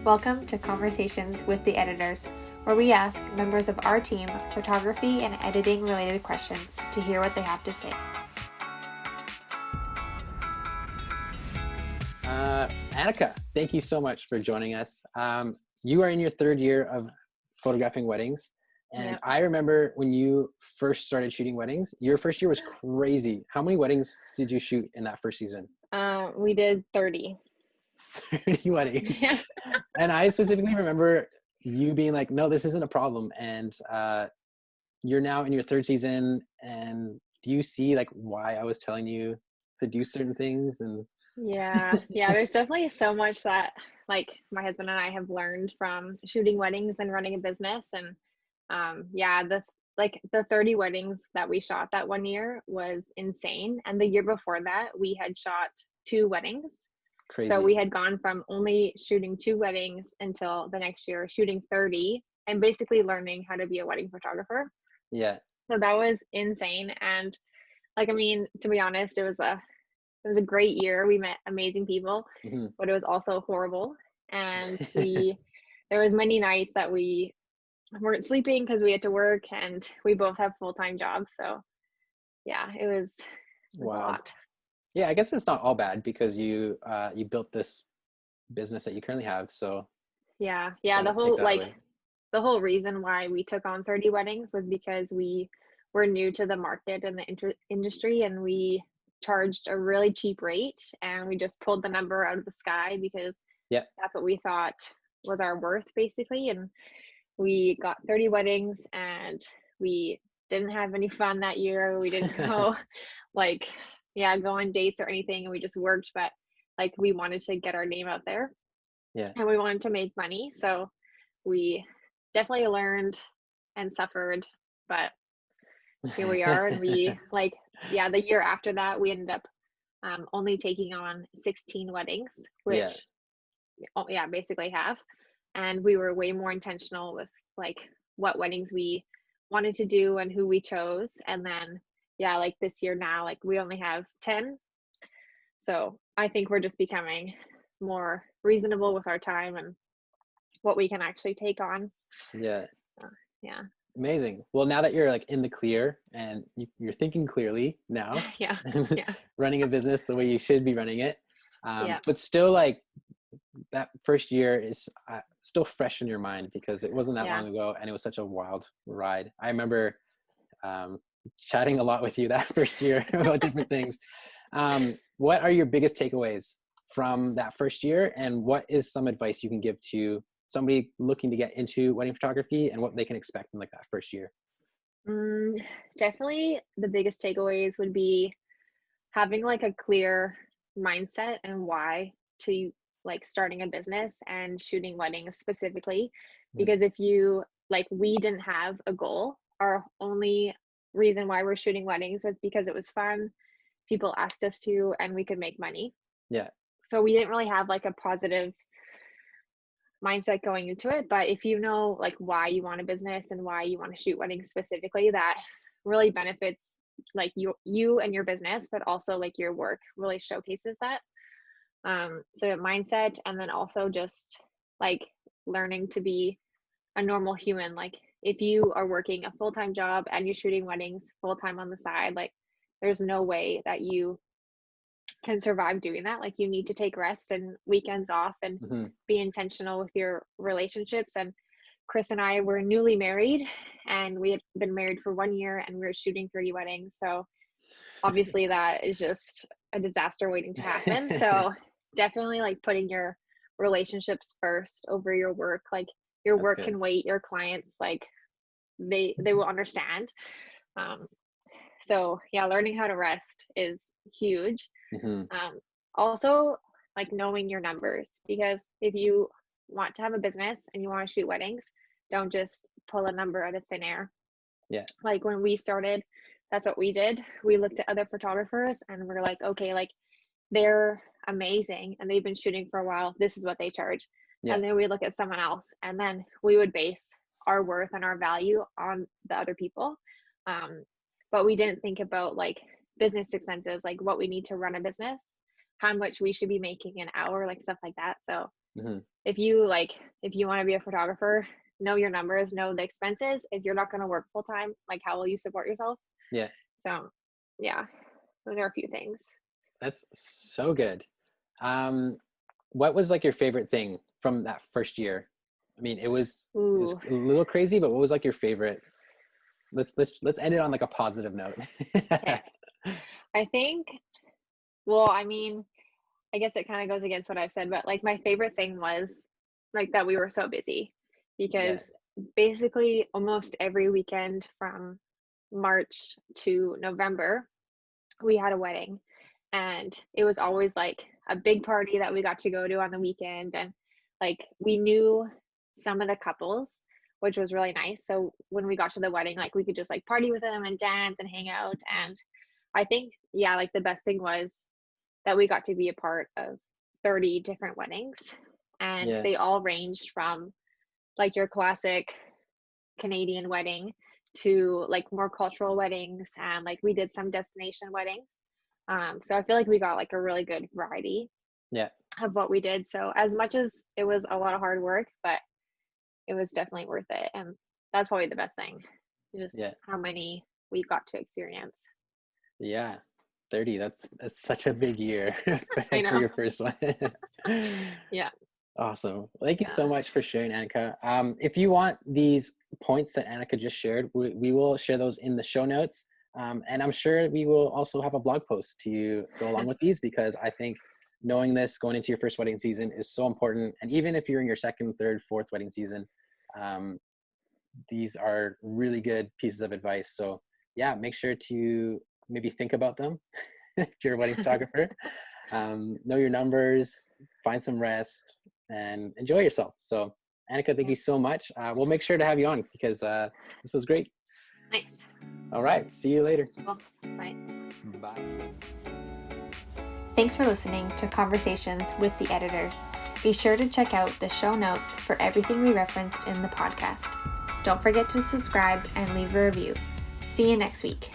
Welcome to Conversations with the Editors, where we ask members of our team photography and editing related questions to hear what they have to say. Annika, thank you so much for joining us. You are in your third year of photographing weddings. And Yep. I remember when you first started shooting weddings, your first year was crazy. How many weddings did you shoot in that first season? We did 30. 30 weddings. And I specifically remember you being like, no, this isn't a problem. And you're now in your third season. And do you see like why I was telling you to do certain things? And Yeah, there's definitely so much that like my husband and I have learned from shooting weddings and running a business. And the 30 weddings that we shot that one year was insane. And the year before that, we had shot 2 weddings. crazy. So we had gone from only shooting 2 weddings until the next year shooting 30 and basically learning how to be a wedding photographer. Yeah. So that was insane. And to be honest, it was a great year. We met amazing people, Mm-hmm. but it was also horrible. And there was many nights that we weren't sleeping because we had to work, and we both have full-time jobs. So yeah, it was a lot. Yeah, I guess it's not all bad because you built this business that you currently have. So Yeah. don't take that away. The whole reason why we took on 30 weddings was because we were new to the market and the industry, and we charged a really cheap rate, and we just pulled the number out of the sky because Yeah. that's what we thought was our worth basically. And we got 30 weddings, and we didn't have any fun that year. We didn't go go on dates or anything, and we just worked, but like we wanted to get our name out there. Yeah. And we wanted to make money. So we definitely learned and suffered, but here we are. And the year after that, we ended up only taking on 16 weddings, which basically half. And we were way more intentional with like what weddings we wanted to do and who we chose. And then this year now, like we only have 10. So I think we're just becoming more reasonable with our time and what we can actually take on. Yeah. Yeah. Amazing. Well, now that you're like in the clear and you're thinking clearly now, Yeah. running a business the way you should be running it, but still like that first year is still fresh in your mind because it wasn't that long ago and it was such a wild ride. I remember chatting a lot with you that first year about different things. What are your biggest takeaways from that first year, and what is some advice you can give to somebody looking to get into wedding photography and what they can expect in like that first year? Definitely the biggest takeaways would be having like a clear mindset and why to like starting a business and shooting weddings specifically. Because if you we didn't have a goal. Our only reason why we're shooting weddings was because it was fun, people asked us to, and we could make money. Yeah. So we didn't really have like a positive mindset going into it. But if you know like why you want a business and why you want to shoot weddings specifically, that really benefits like you and your business, but also like your work really showcases that. So mindset, and then also just like learning to be a normal human. Like if you are working a full-time job and you're shooting weddings full-time on the side, like there's no way that you can survive doing that. Like you need to take rest and weekends off and be intentional with your relationships. And Chris and I were newly married, and we had been married for 1 year, and we were shooting 30 weddings. So obviously that is just a disaster waiting to happen. So definitely like putting your relationships first over your work. Like your That's work good. can wait, your clients, like they will understand. So yeah, learning how to rest is huge. Also like knowing your numbers, because if you want to have a business and you want to shoot weddings, don't just pull a number out of thin air. Yeah. Like when we started, that's what we did. We looked at other photographers and we're like, okay, like they're amazing and they've been shooting for a while. This is what they charge. Yeah. And then we look at someone else, and then we would base our worth and our value on the other people. But we didn't think about like business expenses, like what we need to run a business, how much we should be making an hour, like stuff like that. So If you want to be a photographer, know your numbers, know the expenses. If you're not going to work full time, like how will you support yourself? Yeah. So yeah, those are a few things. That's so good. What was like your favorite thing from that first year? I mean, it was a little crazy, but what was like your favorite? Let's end it on like a positive note. Okay. I think, well, I mean, I guess it kind of goes against what I've said, but like my favorite thing was like that we were so busy, because basically almost every weekend from March to November, we had a wedding, and it was always like a big party that we got to go to on the weekend. And like we knew some of the couples, which was really nice. So when we got to the wedding, like we could just like party with them and dance and hang out. And I think, yeah, like the best thing was that we got to be a part of 30 different weddings, and they all ranged from like your classic Canadian wedding to like more cultural weddings, and like we did some destination weddings. So I feel like we got like a really good variety of what we did. So as much as it was a lot of hard work, but it was definitely worth it. And that's probably the best thing, just how many we got to experience. Yeah. 30, that's such a big year for your first one. Yeah. Awesome. Thank you so much for sharing, Annika. If you want these points that Annika just shared, we will share those in the show notes. And I'm sure we will also have a blog post to go along with these, because I think knowing this going into your first wedding season is so important. And even if you're in your second, third, fourth wedding season, these are really good pieces of advice. So yeah, make sure to maybe think about them if you're a wedding photographer. Know your numbers, find some rest, and enjoy yourself. So Annika, thank you so much. We'll make sure to have you on, because this was great. Nice. All right. See you later. Cool. Bye. Bye. Thanks for listening to Conversations with the Editors. Be sure to check out the show notes for everything we referenced in the podcast. Don't forget to subscribe and leave a review. See you next week.